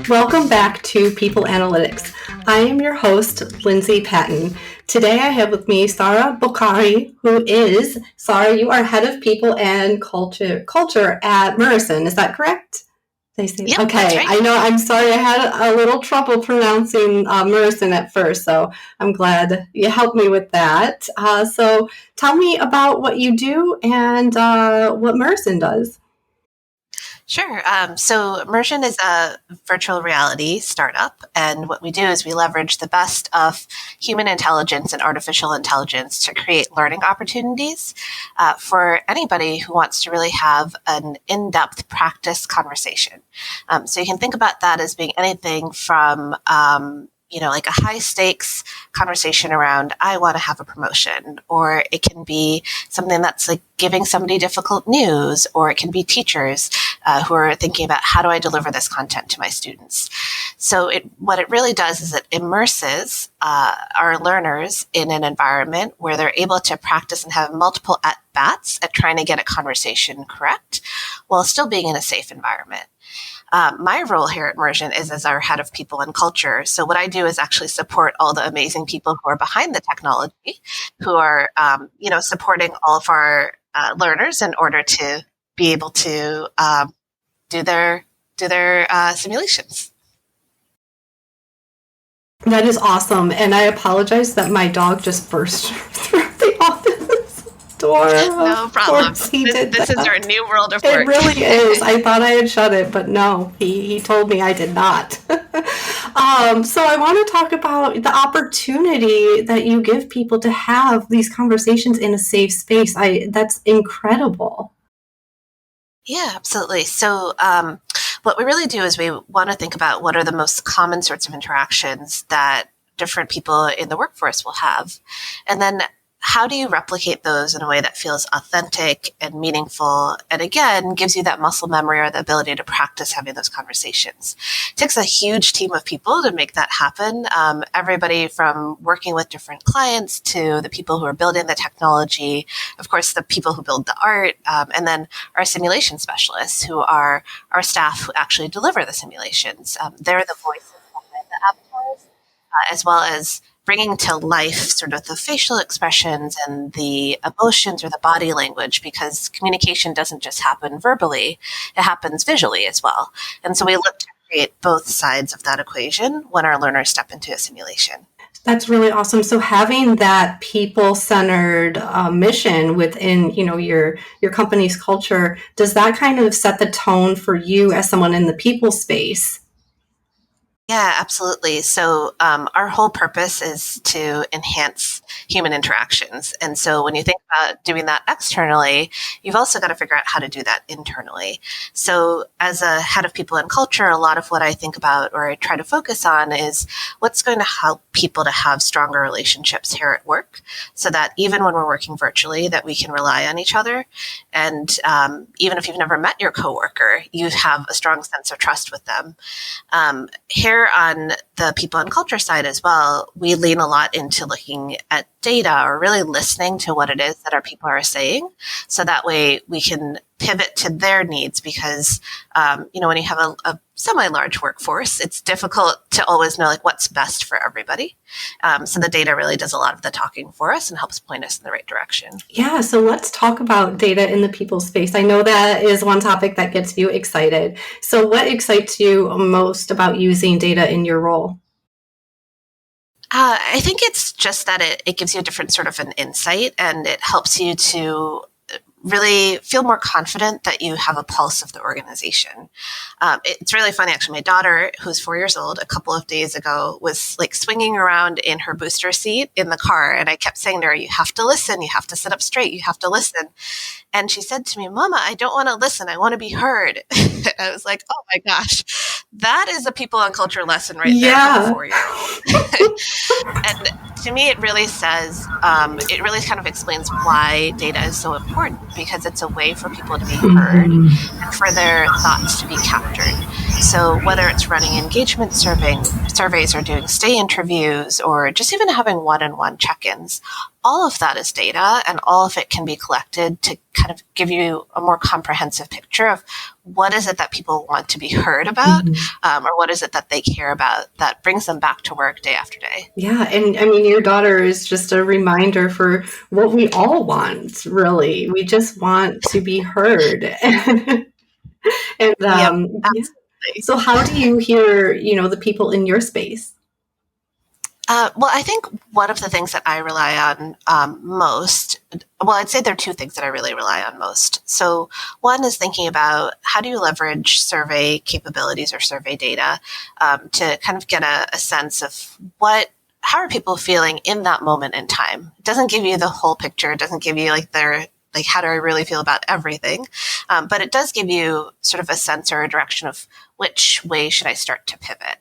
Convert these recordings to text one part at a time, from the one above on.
Welcome back to People Analytics. I am your host, Lindsay Patton. Today I have with me Sara Bokhari, who is, Sara, you are head of people and culture at Mursion. Is that correct? Yep, okay, that's right. I know. I'm sorry. I had a little trouble pronouncing Mursion at first, so I'm glad you helped me with that. So tell me about what you do and what Mursion does. Sure. So Mursion is a virtual reality startup. And what we do is we leverage the best of human intelligence and artificial intelligence to create learning opportunities for anybody who wants to really have an in-depth practice conversation. So you can think about that as being anything from like a high stakes conversation around, I want to have a promotion, or it can be something that's like giving somebody difficult news, or it can be teachers who are thinking about how do I deliver this content to my students. So what it really does is it immerses our learners in an environment where they're able to practice and have multiple at-bats at trying to get a conversation correct while still being in a safe environment. My role here at Mursion is as our head of people and culture. So what I do is actually support all the amazing people who are behind the technology, who are, supporting all of our learners in order to be able to do their simulations. That is awesome. And I apologize that my dog just burst through the office door. No problem. This is our new world of work. It really is. I thought I had shut it, but no, he told me I did not. So I want to talk about the opportunity that you give people to have these conversations in a safe space. That's incredible. Yeah, absolutely. So what we really do is we want to think about what are the most common sorts of interactions that different people in the workforce will have. And then how do you replicate those in a way that feels authentic and meaningful, and again, gives you that muscle memory or the ability to practice having those conversations? It takes a huge team of people to make that happen. Everybody from working with different clients to the people who are building the technology, of course, the people who build the art, and then our simulation specialists who are our staff who actually deliver the simulations. They're the voices behind the avatars, as well as bringing to life sort of the facial expressions and the emotions or the body language, because communication doesn't just happen verbally, it happens visually as well. And so we look to create both sides of that equation when our learners step into a simulation. That's really awesome. So having that people-centered mission within, your company's culture, does that kind of set the tone for you as someone in the people space? Yeah, absolutely. So our whole purpose is to enhance human interactions. And so when you think about doing that externally, you've also got to figure out how to do that internally. So as a head of people and culture, a lot of what I think about or I try to focus on is what's going to help people to have stronger relationships here at work, so that even when we're working virtually, that we can rely on each other. And even if you've never met your coworker, you have a strong sense of trust with them. Here on the people and culture side as well, we lean a lot into looking at data or really listening to what it is that our people are saying. So that way we can pivot to their needs, because, when you have a semi-large workforce, it's difficult to always know what's best for everybody. So the data really does a lot of the talking for us and helps point us in the right direction. Yeah. So let's talk about data in the people space. I know that is one topic that gets you excited. So what excites you most about using data in your role? I think it's just that it gives you a different sort of an insight, and it helps you to really feel more confident that you have a pulse of the organization. It's really funny, actually. My daughter, who's 4 years old, a couple of days ago was swinging around in her booster seat in the car. And I kept saying to her, you have to listen. You have to sit up straight. You have to listen. And she said to me, Mama, I don't want to listen. I want to be heard. I was like, oh my gosh, that is a people and culture lesson right there for 4-year-old. And to me, it really says, it really kind of explains why data is so important, because it's a way for people to be heard and for their thoughts to be captured. So whether it's running engagement surveys or doing stay interviews or just even having one-on-one check-ins, all of that is data, and all of it can be collected to kind of give you a more comprehensive picture of what is it that people want to be heard about, or what is it that they care about that brings them back to work day after day. Yeah, and I mean, your daughter is just a reminder for what we all want, really. We just want to be heard. And Yep, yeah. absolutely. So how do you hear, the people in your space? Well, I think one of the things that I rely on most, well, I'd say there are two things that I really rely on most. So one is thinking about how do you leverage survey capabilities or survey data to kind of get a sense of how are people feeling in that moment in time. It doesn't give you the whole picture. It doesn't give you like how do I really feel about everything? But it does give you sort of a sense or a direction of which way should I start to pivot.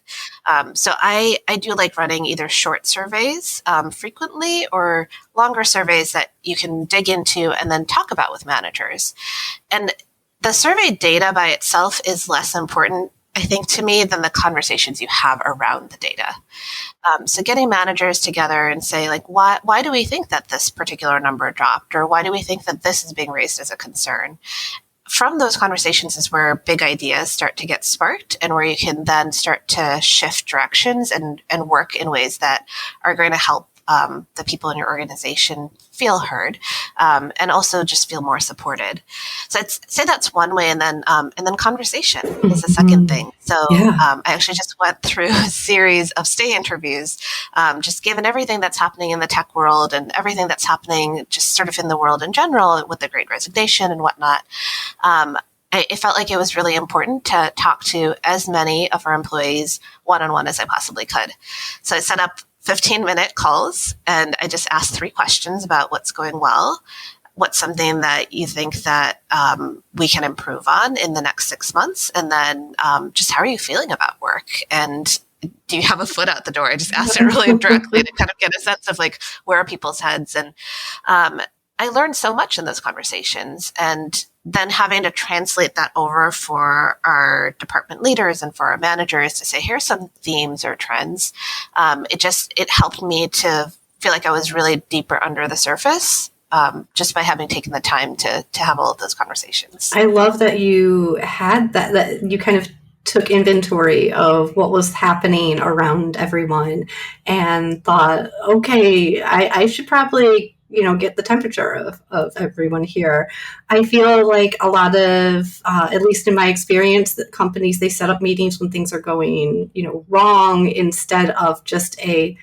So I do like running either short surveys frequently or longer surveys that you can dig into and then talk about with managers. And the survey data by itself is less important, I think, to me than the conversations you have around the data. So getting managers together and say, like, why do we think that this particular number dropped? Or why do we think that this is being raised as a concern? From those conversations is where big ideas start to get sparked and where you can then start to shift directions and work in ways that are going to help the people in your organization feel heard and also just feel more supported. So I'd say that's one way, and then conversation is the second thing. So I actually just went through a series of stay interviews, just given everything that's happening in the tech world and everything that's happening just sort of in the world in general with the Great Resignation and whatnot. It felt like it was really important to talk to as many of our employees one-on-one as I possibly could. So I set up 15-minute calls, and I just asked 3 questions about what's going well, what's something that you think that we can improve on in the next 6 months, and then just how are you feeling about work, and do you have a foot out the door? I just asked it really directly to kind of get a sense of like where are people's heads, and I learned so much in those conversations, and then having to translate that over for our department leaders and for our managers to say, here's some themes or trends. It helped me to feel like I was really deeper under the surface just by having taken the time to have all of those conversations. I love that you had that you kind of took inventory of what was happening around everyone and thought, okay, I should probably get the temperature of everyone here. I feel like a lot of, at least in my experience, that companies, they set up meetings when things are going, wrong instead of just a,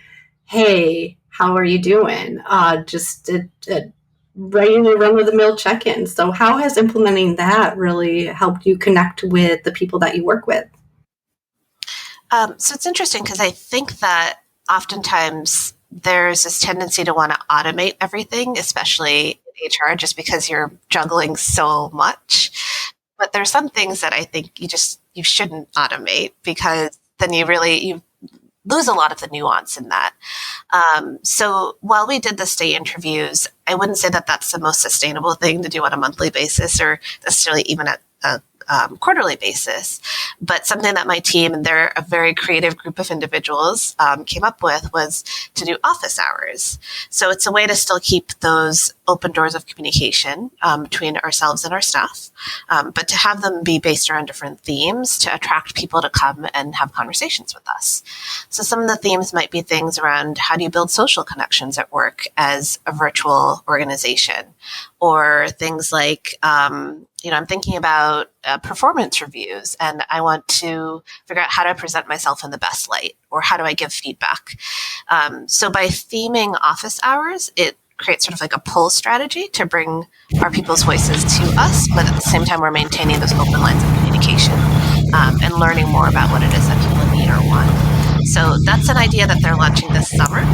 hey, how are you doing? Just a regular run-of-the-mill check-in. So how has implementing that really helped you connect with the people that you work with? So it's interesting because I think that oftentimes there's this tendency to want to automate everything, especially in HR, just because you're juggling so much. But there's some things that I think you shouldn't automate because then you lose a lot of the nuance in that. So while we did the stay interviews, I wouldn't say that that's the most sustainable thing to do on a monthly basis or necessarily even at a quarterly basis. But something that my team, and they're a very creative group of individuals, came up with was to do office hours. So it's a way to still keep those open doors of communication between ourselves and our staff, but to have them be based around different themes to attract people to come and have conversations with us. So some of the themes might be things around how do you build social connections at work as a virtual organization, or things like, I'm thinking about performance reviews and I want to figure out how do I present myself in the best light or how do I give feedback. So by theming office hours, it creates sort of like a pull strategy to bring our people's voices to us, but at the same time, we're maintaining those open lines of communication and learning more about what it is that people need or want. So that's an idea that they're launching this summer.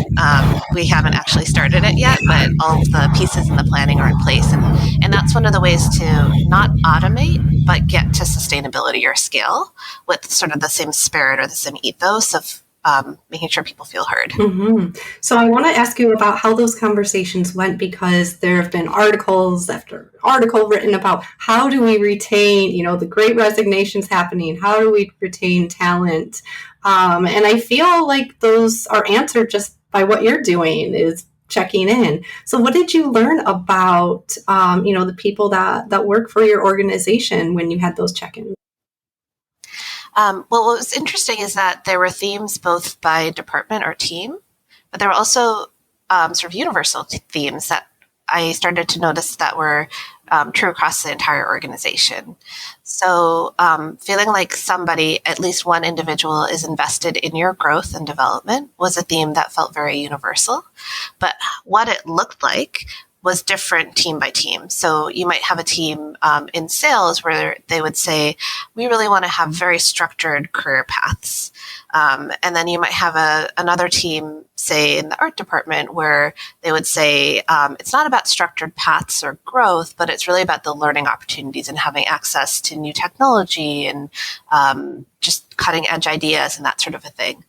We haven't actually started it yet, but all of the pieces and the planning are in place. And that's one of the ways to not automate, but get to sustainability or scale with sort of the same spirit or the same ethos of making sure people feel heard. Mm-hmm. So I want to ask you about how those conversations went, because there have been articles after article written about how do we retain, the great resignations happening, how do we retain talent? And I feel like those are answered just by what you're doing, is checking in. So what did you learn about, the people that work for your organization when you had those check-ins? Well, what was interesting is that there were themes both by department or team, but there were also sort of universal themes that I started to notice that were true across the entire organization. So, feeling like somebody, at least one individual, is invested in your growth and development was a theme that felt very universal. But what it looked like was different team by team. So you might have a team in sales where they would say, we really want to have very structured career paths. And then you might have another team, say in the art department, where they would say, it's not about structured paths or growth, but it's really about the learning opportunities and having access to new technology and just cutting edge ideas and that sort of a thing.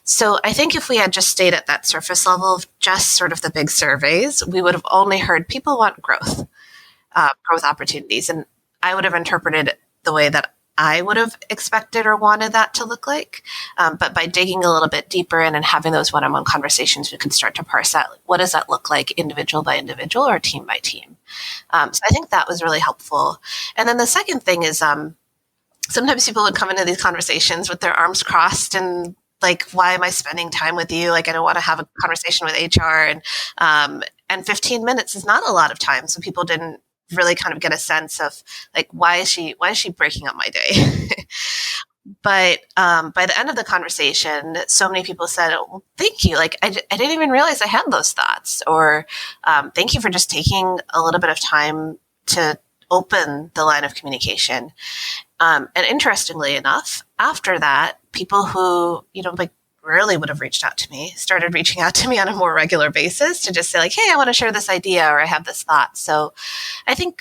So I think if we had just stayed at that surface level of just sort of the big surveys, we would have only heard people want growth, growth opportunities. And I would have interpreted it the way that I would have expected or wanted that to look like. But by digging a little bit deeper in and having those one-on-one conversations, we can start to parse out what does that look like individual by individual or team by team. So I think that was really helpful. And then the second thing is sometimes people would come into these conversations with their arms crossed and like, why am I spending time with you? Like, I don't want to have a conversation with HR. And 15 minutes is not a lot of time. So people didn't really kind of get a sense of like, why is she breaking up my day? But by the end of the conversation, so many people said, oh, well, thank you. Like, I didn't even realize I had those thoughts. Or thank you for just taking a little bit of time to open the line of communication. And interestingly enough, after that, people who, like rarely would have reached out to me started reaching out to me on a more regular basis to just say like, hey, I want to share this idea or I have this thought. So I think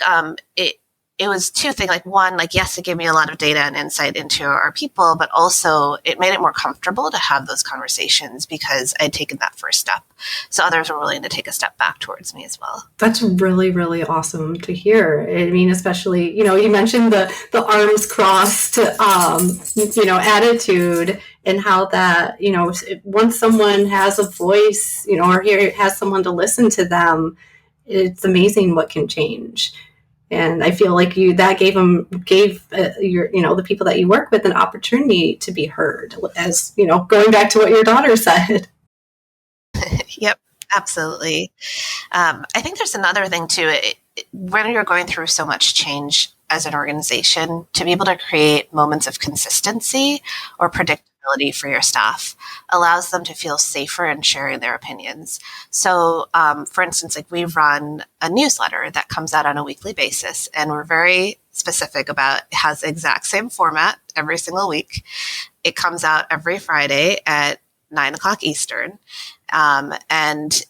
it was two things. Like one, like, yes, it gave me a lot of data and insight into our people, but also it made it more comfortable to have those conversations because I'd taken that first step. So others were willing to take a step back towards me as well. That's really, really awesome to hear. I mean, especially, you mentioned the arms crossed, attitude and how that, once someone has a voice, or has someone to listen to them, it's amazing what can change. And I feel like that gave the people that you work with an opportunity to be heard, as, going back to what your daughter said. Yep, absolutely. I think there's another thing too. When you're going through so much change as an organization, to be able to create moments of consistency or predictability for your staff allows them to feel safer in sharing their opinions. So, for instance, like we run a newsletter that comes out on a weekly basis, and we're very specific about it has the exact same format every single week. It comes out every Friday at 9:00 Eastern. And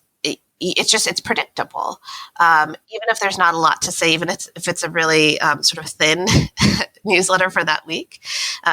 it's predictable. Even if there's not a lot to say, even if it's a really sort of thin newsletter for that week,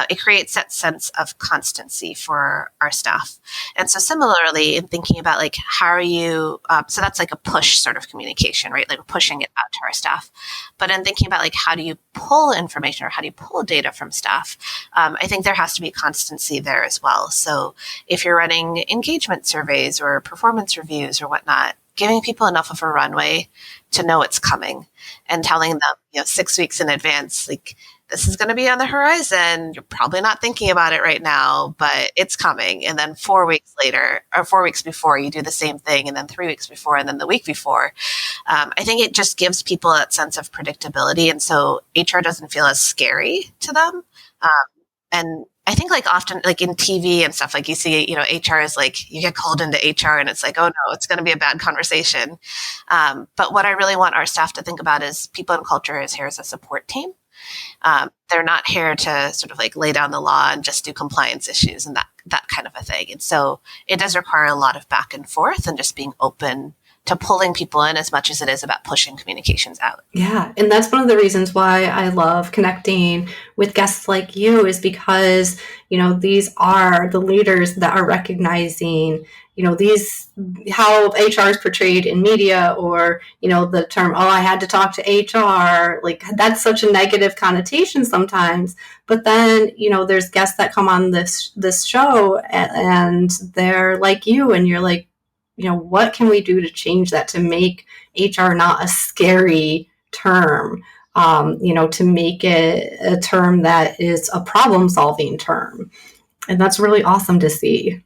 it creates that sense of constancy for our staff. And so similarly, in thinking about like, how are you, so that's like a push sort of communication, right? Like we're pushing it out to our staff. But in thinking about like, how do you pull information or how do you pull data from staff? I think there has to be constancy there as well. So if you're running engagement surveys or performance reviews or whatnot, giving people enough of a runway to know it's coming and telling them, 6 weeks in advance, like, this is going to be on the horizon. You're probably not thinking about it right now, but it's coming. And then 4 weeks later, or 4 weeks before, you do the same thing. And then 3 weeks before, and then the week before. I think it just gives people that sense of predictability. And so HR doesn't feel as scary to them. And I think like often like in TV and stuff, like you see, HR is like, you get called into HR and it's like, oh no, it's going to be a bad conversation. But what I really want our staff to think about is people and culture is here as a support team. They're not here to sort of like lay down the law and just do compliance issues and that kind of a thing. And so it does require a lot of back and forth and just being open to pulling people in as much as it is about pushing communications out. Yeah. And that's one of the reasons why I love connecting with guests like you, is because, these are the leaders that are recognizing, these, how HR is portrayed in media, or, the term, oh, I had to talk to HR, like that's such a negative connotation sometimes. But then, there's guests that come on this show and they're like you, and you're like, what can we do to change that, to make HR not a scary term, to make it a term that is a problem-solving term. And that's really awesome to see.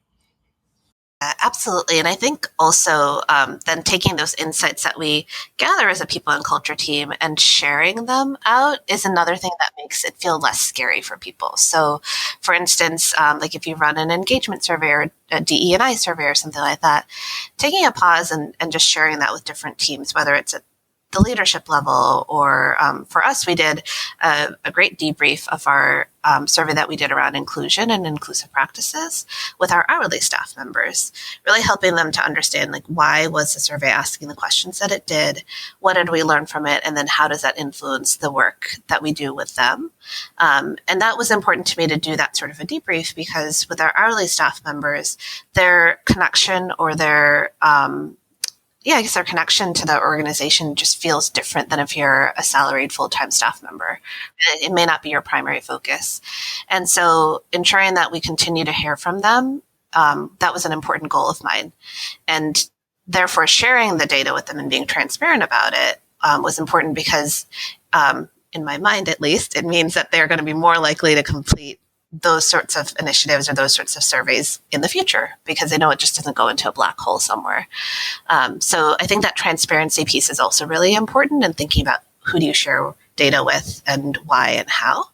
Absolutely. And I think also then taking those insights that we gather as a people and culture team and sharing them out is another thing that makes it feel less scary for people. So, for instance, like if you run an engagement survey or a DE&I survey or something like that, taking a pause and just sharing that with different teams, whether it's at the leadership level, or for us, we did a great debrief of our survey that we did around inclusion and inclusive practices with our hourly staff members, really helping them to understand, like, why was the survey asking the questions that it did, what did we learn from it, and then how does that influence the work that we do with them. And that was important to me to do that sort of a debrief, because with our hourly staff members, their connection or their I guess their connection to the organization just feels different than if you're a salaried full-time staff member. It may not be your primary focus. And so ensuring that we continue to hear from them, that was an important goal of mine. And therefore sharing the data with them and being transparent about it was important, because in my mind, at least, it means that they're going to be more likely to complete those sorts of initiatives or those sorts of surveys in the future, because they know it just doesn't go into a black hole somewhere. So I think that transparency piece is also really important, and thinking about who do you share data with and why and how,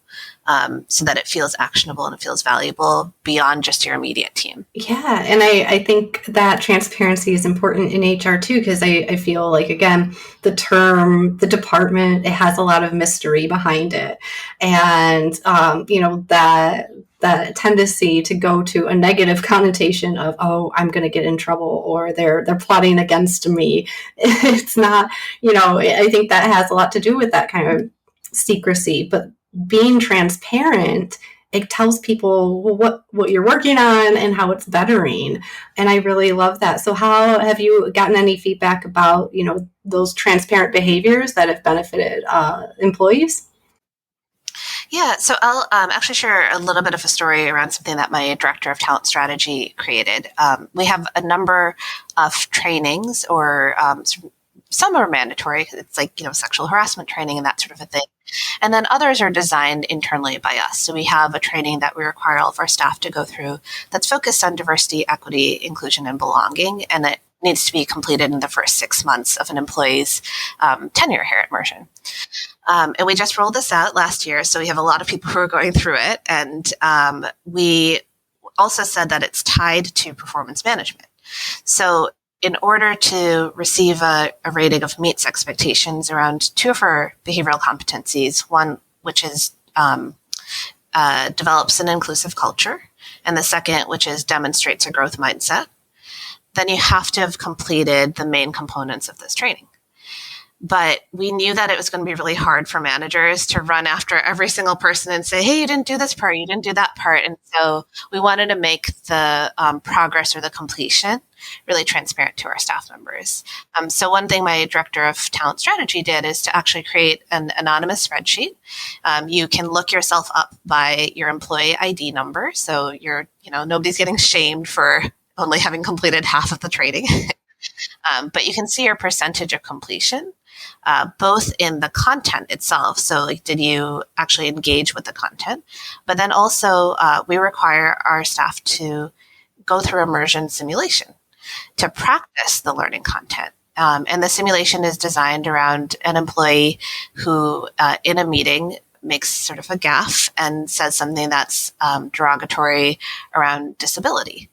so that it feels actionable and it feels valuable beyond just your immediate team. Yeah, and I think that transparency is important in HR too, because I feel like, again, the term, the department, it has a lot of mystery behind it. And, that tendency to go to a negative connotation of, oh, I'm going to get in trouble, or they're plotting against me. It's not, I think that has a lot to do with that kind of secrecy. But being transparent, it tells people what you're working on and how it's bettering. And I really love that. So how have you gotten any feedback about, those transparent behaviors that have benefited employees? Yeah, so I'll actually share a little bit of a story around something that my director of talent strategy created. We have a number of trainings, or some are mandatory. It's like, sexual harassment training and that sort of a thing. And then others are designed internally by us. So we have a training that we require all of our staff to go through that's focused on diversity, equity, inclusion, and belonging. And it needs to be completed in the first 6 months of an employee's tenure here at Mursion. And we just rolled this out last year, so we have a lot of people who are going through it. And we also said that it's tied to performance management. So in order to receive a rating of meets expectations around two of our behavioral competencies, one which is develops an inclusive culture, and the second, which is demonstrates a growth mindset, then you have to have completed the main components of this training. But we knew that it was going to be really hard for managers to run after every single person and say, hey, you didn't do this part, you didn't do that part. And so we wanted to make the progress or the completion really transparent to our staff members. So one thing my director of talent strategy did is to actually create an anonymous spreadsheet. You can look yourself up by your employee ID number. So nobody's getting shamed for only having completed half of the training. But you can see your percentage of completion, both in the content itself. So like, did you actually engage with the content? But then also we require our staff to go through immersion simulation to practice the learning content. And the simulation is designed around an employee who in a meeting makes sort of a gaffe and says something that's derogatory around disability.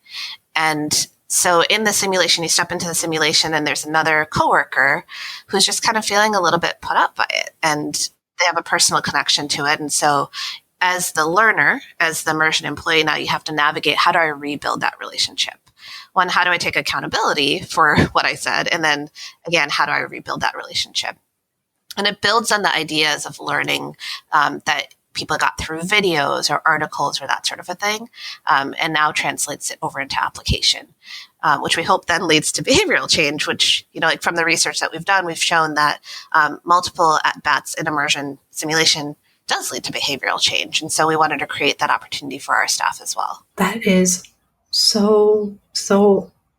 And so in the simulation, you step into the simulation and there's another coworker who's just kind of feeling a little bit put up by it, and they have a personal connection to it. And so as the learner, as the immersion employee, now you have to navigate, how do I rebuild that relationship? One, how do I take accountability for what I said? And then again, how do I rebuild that relationship? And it builds on the ideas of learning that people got through videos or articles or that sort of a thing, and now translates it over into application, which we hope then leads to behavioral change, which, like from the research that we've done, we've shown that multiple at-bats in immersion simulation does lead to behavioral change. And so we wanted to create that opportunity for our staff as well. That is so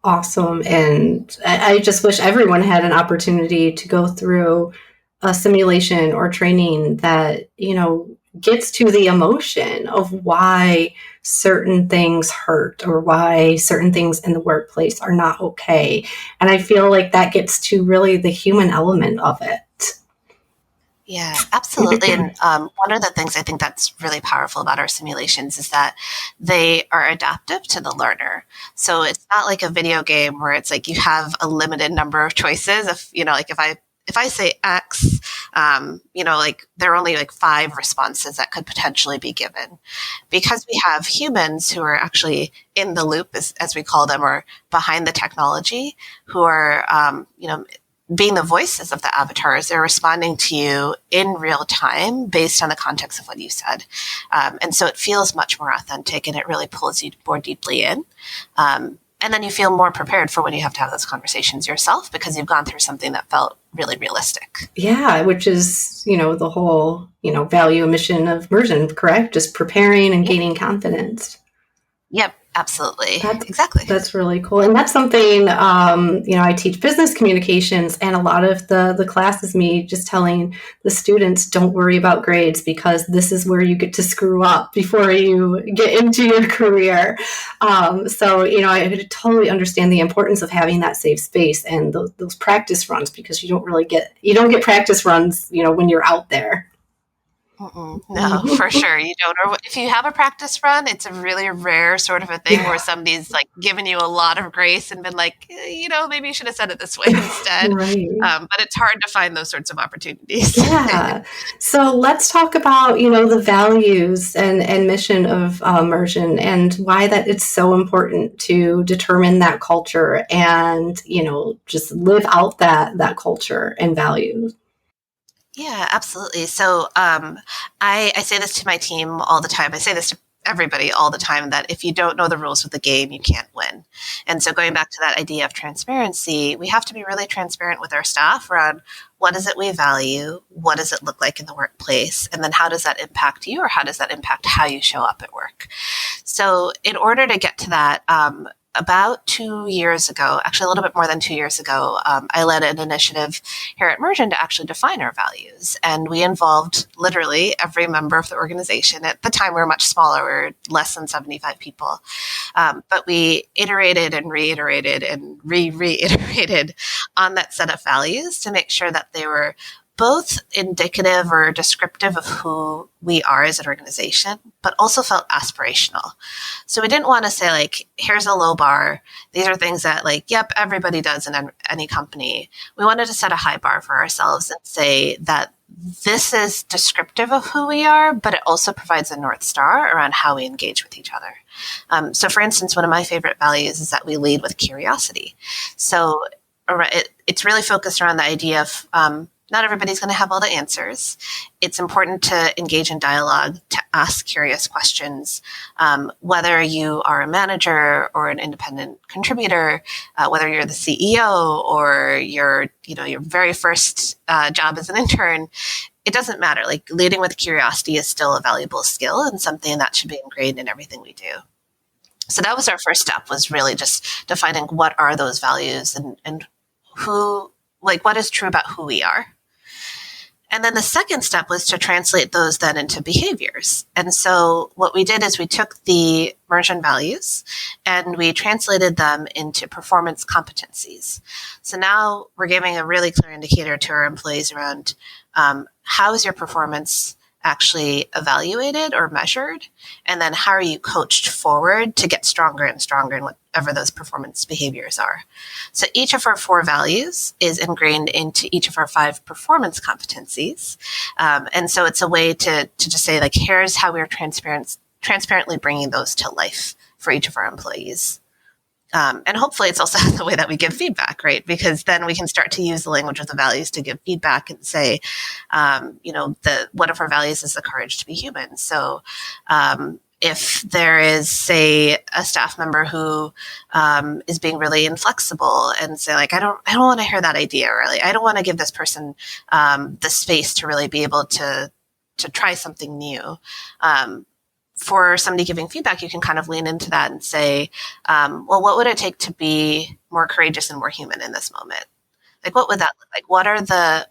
awesome. And I just wish everyone had an opportunity to go through a simulation or training that, gets to the emotion of why certain things hurt or why certain things in the workplace are not okay. And I feel like that gets to really the human element of it. Yeah, absolutely. And one of the things I think that's really powerful about our simulations is that they are adaptive to the learner. So it's not like a video game where it's like you have a limited number of choices. Like if I say X, like there are only like 5 responses that could potentially be given. Because we have humans who are actually in the loop, as we call them, or behind the technology, who are, being the voices of the avatars, they're responding to you in real time based on the context of what you said. And so it feels much more authentic and it really pulls you more deeply in. And then you feel more prepared for when you have to have those conversations yourself because you've gone through something that felt really realistic. Yeah, which is, the whole, value and mission of Mursion, correct? Just preparing and gaining confidence. Yep, absolutely. Exactly. That's really cool. And that's something, I teach business communications, and a lot of the class is me just telling the students, don't worry about grades because this is where you get to screw up before you get into your career. I totally understand the importance of having that safe space and those practice runs, because you don't get practice runs, when you're out there. No, for sure. You don't. Or if you have a practice run, it's a really rare sort of a thing where somebody's like given you a lot of grace and been like, maybe you should have said it this way instead. Right. But it's hard to find those sorts of opportunities. Yeah. So let's talk about, the values and mission of Mursion and why that it's so important to determine that culture and, just live out that culture and values. Yeah, absolutely. So I say this to my team all the time. I say this to everybody all the time, that if you don't know the rules of the game, you can't win. And so going back to that idea of transparency, we have to be really transparent with our staff around what is it we value, what does it look like in the workplace, and then how does that impact you, or how does that impact how you show up at work? So in order to get to that, about 2 years ago, actually a little bit more than 2 years ago, I led an initiative here at Mursion to actually define our values. And we involved literally every member of the organization. At the time, we were much smaller. We were less than 75 people. But we iterated and reiterated and reiterated on that set of values to make sure that they were both indicative or descriptive of who we are as an organization, but also felt aspirational. So we didn't want to say like, here's a low bar. These are things that yep, everybody does in any company. We wanted to set a high bar for ourselves and say that this is descriptive of who we are, but it also provides a North Star around how we engage with each other. So for instance, one of my favorite values is that we lead with curiosity. So it's really focused around the idea of, not everybody's going to have all the answers. It's important to engage in dialogue, to ask curious questions, whether you are a manager or an independent contributor, whether you're the CEO or your very first job as an intern. It doesn't matter. Leading with curiosity is still a valuable skill and something that should be ingrained in everything we do. So that was our first step, was really just defining what are those values and who, what is true about who we are. And then the second step was to translate those then into behaviors. And so what we did is we took the Mursion values and we translated them into performance competencies. So now we're giving a really clear indicator to our employees around how is your performance actually evaluated or measured, and then how are you coached forward to get stronger and stronger in whatever those performance behaviors are. So each of our 4 values is ingrained into each of our 5 performance competencies. And so it's a way to just say, here's how we're transparently bringing those to life for each of our employees. And hopefully it's also the way that we give feedback, right? Because then we can start to use the language of the values to give feedback and say, one of our values is the courage to be human. So if there is, say, a staff member who is being really inflexible and say, I don't want to hear that idea, or I don't want to give this person the space to really be able to try something new. for somebody giving feedback, you can kind of lean into that and say, well, what would it take to be more courageous and more human in this moment? Like, what would that look like?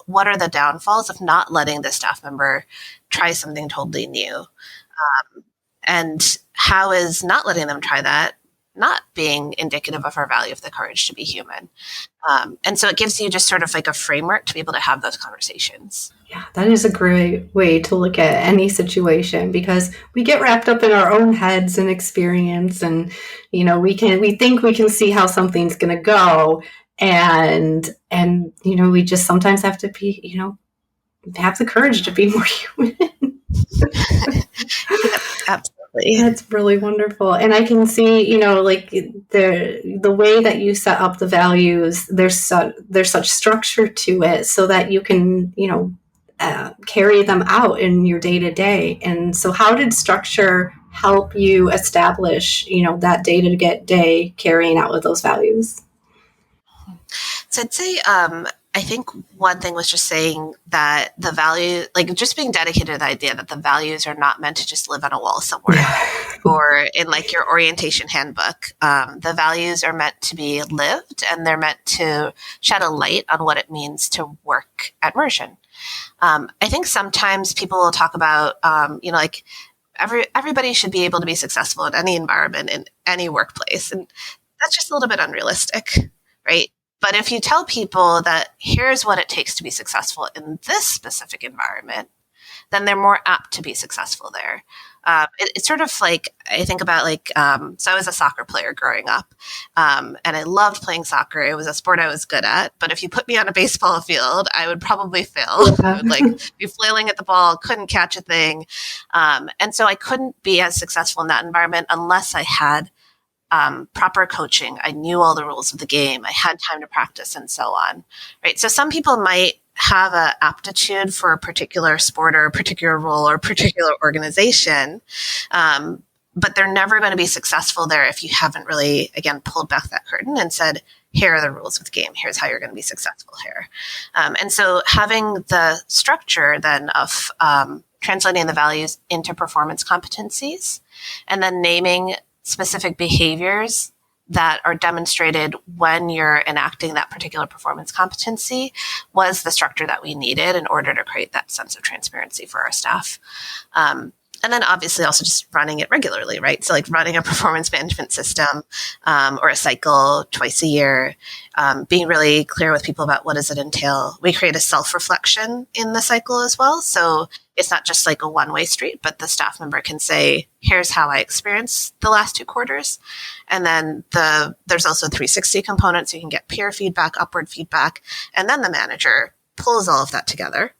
What are the downfalls of not letting the staff member try something totally new? And how is not letting them try that not being indicative of our value of the courage to be human? And so it gives you just sort of like a framework to be able to have those conversations. Yeah, that is a great way to look at any situation, because we get wrapped up in our own heads and experience, and we think we can see how something's going to go, and we just sometimes have to be have the courage to be more human. Yep, absolutely. That's really wonderful. And I can see, like the way that you set up the values, there's such structure to it so that you can, carry them out in your day to day. And so how did structure help you establish, that day to day carrying out with those values? So I'd say, I think one thing was just saying that the value, like just being dedicated to the idea that the values are not meant to just live on a wall somewhere or in like your orientation handbook. The values are meant to be lived, and they're meant to shed a light on what it means to work at Mursion. I think sometimes people will talk about, like everybody should be able to be successful in any environment, in any workplace. And that's just a little bit unrealistic, right? But if you tell people that here's what it takes to be successful in this specific environment, then they're more apt to be successful there. It's sort of like, I think about so I was a soccer player growing up, and I loved playing soccer. It was a sport I was good at. But if you put me on a baseball field, I would probably fail. Yeah. I would be flailing at the ball, couldn't catch a thing. And so I couldn't be as successful in that environment unless I had proper coaching. I knew all the rules of the game. I had time to practice and so on. Right. So some people might have an aptitude for a particular sport or a particular role or a particular organization. But they're never going to be successful there if you haven't really, again, pulled back that curtain and said, here are the rules of the game. Here's how you're going to be successful here. And so having the structure then of translating the values into performance competencies and then naming specific behaviors that are demonstrated when you're enacting that particular performance competency was the structure that we needed in order to create that sense of transparency for our staff. And then obviously also just running it regularly, right? So like running a performance management system or a cycle twice a year, being really clear with people about what does it entail. We create a self-reflection in the cycle as well. So it's not just like a one-way street, but the staff member can say, here's how I experienced the last 2 quarters. And then there's also a 360 component, so you can get peer feedback, upward feedback, and then the manager pulls all of that together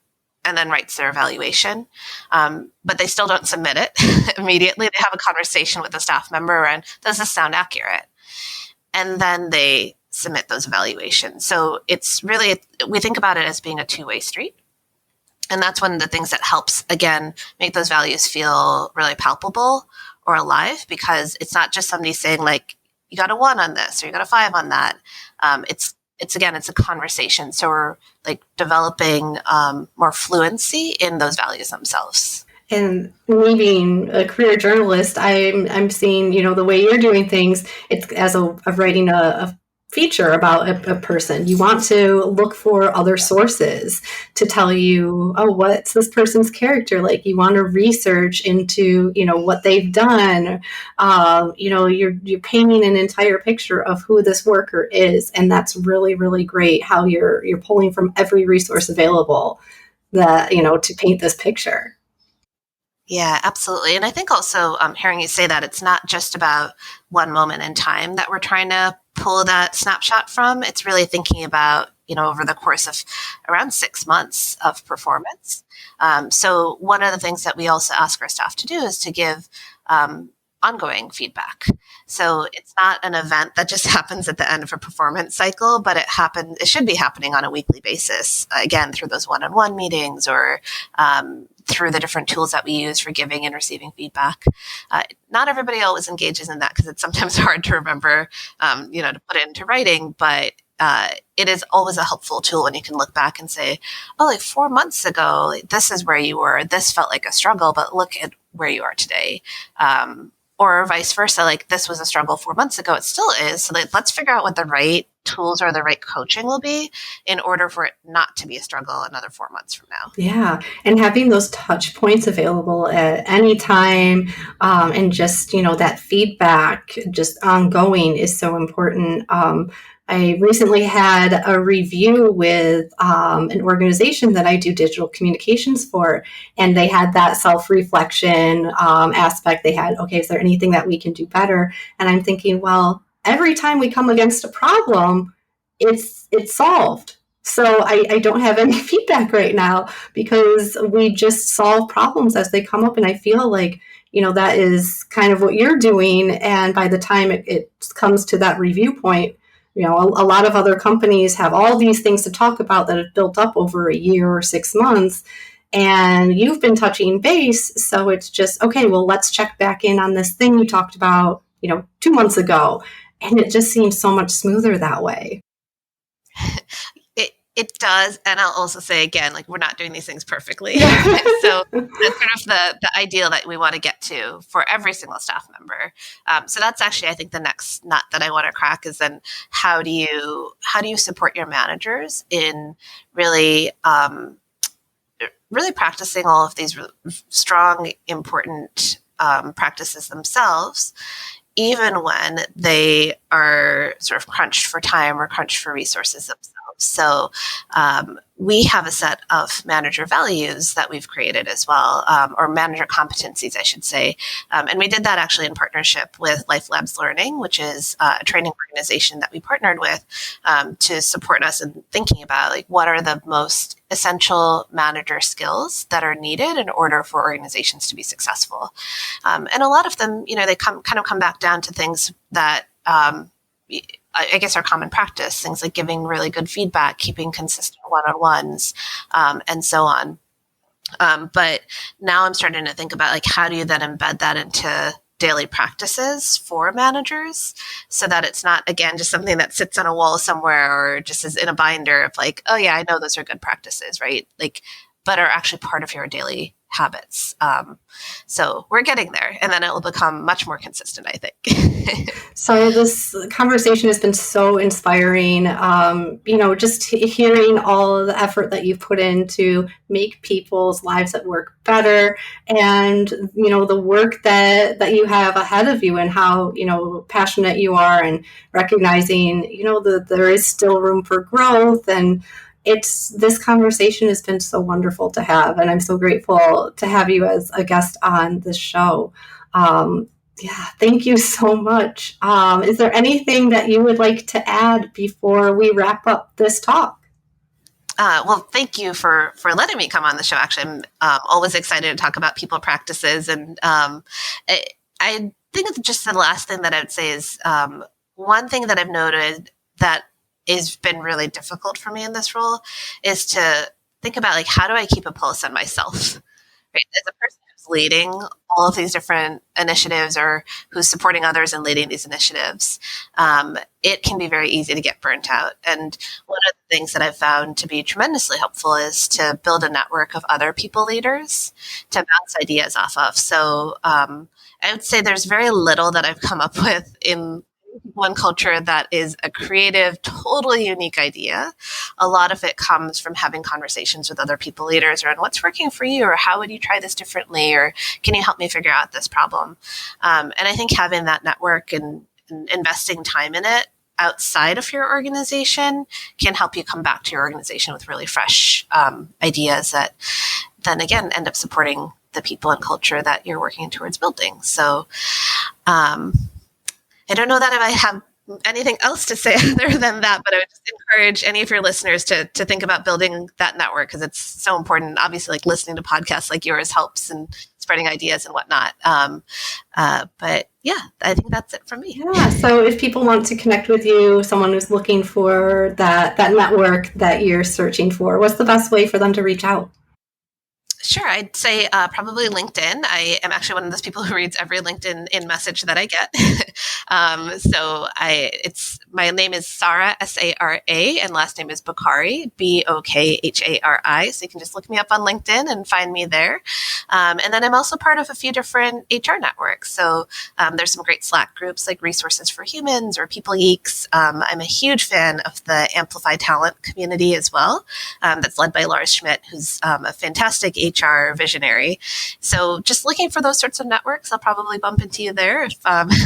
and then writes their evaluation. But they still don't submit it immediately. They have a conversation with the staff member around, does this sound accurate? And then they submit those evaluations. So it's really, we think about it as being a two-way street. And that's one of the things that helps, again, make those values feel really palpable or alive, because it's not just somebody saying like, you got a 1 on this or you got a 5 on that. It's a conversation. So we're like developing more fluency in those values themselves. And me being a career journalist, I'm seeing, the way you're doing things, it's as of writing a feature about a person. You want to look for other sources to tell you, oh, what's this person's character like? You want to research into, what they've done. You're painting an entire picture of who this worker is. And that's really, really great how you're pulling from every resource available that, to paint this picture. Yeah, absolutely. And I think also hearing you say that it's not just about one moment in time that we're trying to pull that snapshot from. It's really thinking about, over the course of around 6 months of performance. So one of the things that we also ask our staff to do is to give ongoing feedback. So it's not an event that just happens at the end of a performance cycle, but it should be happening on a weekly basis, again, through those one-on-one meetings or through the different tools that we use for giving and receiving feedback. Not everybody always engages in that because it's sometimes hard to remember, to put it into writing, but it is always a helpful tool when you can look back and say, oh, like 4 months ago, this is where you were. This felt like a struggle, but look at where you are today. Or vice versa, like this was a struggle 4 months ago, it still is. So let's figure out what the right tools or the right coaching will be in order for it not to be a struggle another 4 months from now. Yeah, and having those touch points available at any time, and just that feedback just ongoing is so important. I recently had a review with an organization that I do digital communications for, and they had that self-reflection aspect. They had, okay, is there anything that we can do better? And I'm thinking, well, every time we come against a problem, it's solved. So I don't have any feedback right now because we just solve problems as they come up. And I feel like, that is kind of what you're doing. And by the time it comes to that review point, a lot of other companies have all these things to talk about that have built up over a year or 6 months. And you've been touching base. So it's just, okay, well, let's check back in on this thing you talked about, 2 months ago. And it just seems so much smoother that way. It does. And I'll also say again, like we're not doing these things perfectly. So that's sort of the ideal that we want to get to for every single staff member. So that's actually, I think, the next nut that I want to crack is then how do you support your managers in really practicing all of these strong, important practices themselves, even when they are sort of crunched for time or crunched for resources themselves. So we have a set of manager values that we've created as well, or manager competencies, I should say. And we did that actually in partnership with Life Labs Learning, which is a training organization that we partnered with to support us in thinking about like what are the most essential manager skills that are needed in order for organizations to be successful. And a lot of them, they come back down to things that I guess are common practice, things like giving really good feedback, keeping consistent one-on-ones, and so on. But now I'm starting to think about like, how do you then embed that into daily practices for managers so that it's not, again, just something that sits on a wall somewhere or just is in a binder of like, oh yeah, I know those are good practices, right? Like, but are actually part of your daily habits. So we're getting there, and then it will become much more consistent, I think. So this conversation has been so inspiring. Just hearing all of the effort that you've put in to make people's lives at work better, and the work that you have ahead of you, and how passionate you are, and recognizing that there is still room for growth. And this conversation has been so wonderful to have, and I'm so grateful to have you as a guest on this show. Yeah, thank you so much. Is there anything that you would like to add before we wrap up this talk? Well, thank you for letting me come on the show. Actually, I'm always excited to talk about people practices, and I think it's just the last thing that I would say is one thing that I've noted that has been really difficult for me in this role is to think about like, how do I keep a pulse on myself? Right? As a person who's leading all of these different initiatives or who's supporting others and leading these initiatives, it can be very easy to get burnt out. And one of the things that I've found to be tremendously helpful is to build a network of other people leaders to bounce ideas off of. So I would say there's very little that I've come up with in one culture that is a creative, totally unique idea. A lot of it comes from having conversations with other people leaders around what's working for you, or how would you try this differently, or can you help me figure out this problem? And I think having that network and investing time in it outside of your organization can help you come back to your organization with really fresh ideas that then again end up supporting the people and culture that you're working towards building. So I don't know that if I have anything else to say other than that, but I would just encourage any of your listeners to think about building that network, because it's so important. Obviously, like listening to podcasts like yours helps and spreading ideas and whatnot. But yeah, I think that's it from me. Yeah. So if people want to connect with you, someone who's looking for that network that you're searching for, what's the best way for them to reach out? Sure, I'd say probably LinkedIn. I am actually one of those people who reads every LinkedIn in message that I get. It's my name is Sara, Sara, and last name is Bokhari, Bokhari. So you can just look me up on LinkedIn and find me there. And then I'm also part of a few different HR networks. So there's some great Slack groups like Resources for Humans or People Geeks. I'm a huge fan of the Amplify Talent community as well. That's led by Lars Schmidt, who's a fantastic HR visionary. So just looking for those sorts of networks, I'll probably bump into you there if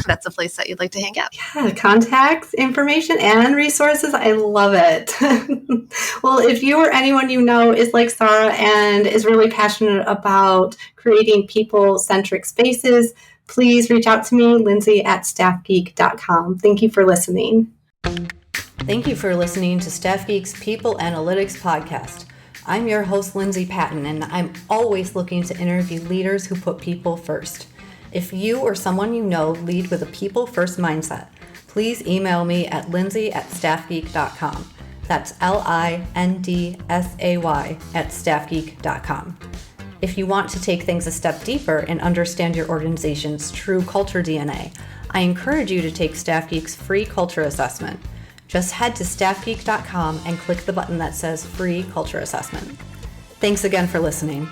that's a place that you'd like to hang out. Yeah, contacts, information, and resources. I love it. Well, if you or anyone you know is like Sara and is really passionate about creating people-centric spaces, please reach out to me, Lindsay@staffgeek.com. Thank you for listening. Thank you for listening to Staff Geek's People Analytics Podcast. I'm your host, Lindsay Patton, and I'm always looking to interview leaders who put people first. If you or someone you know lead with a people-first mindset, please email me at lindsay@staffgeek.com. That's LINDSAY@staffgeek.com. If you want to take things a step deeper and understand your organization's true culture DNA, I encourage you to take Staff Geek's free culture assessment. Just head to staffgeek.com and click the button that says Free Culture Assessment. Thanks again for listening.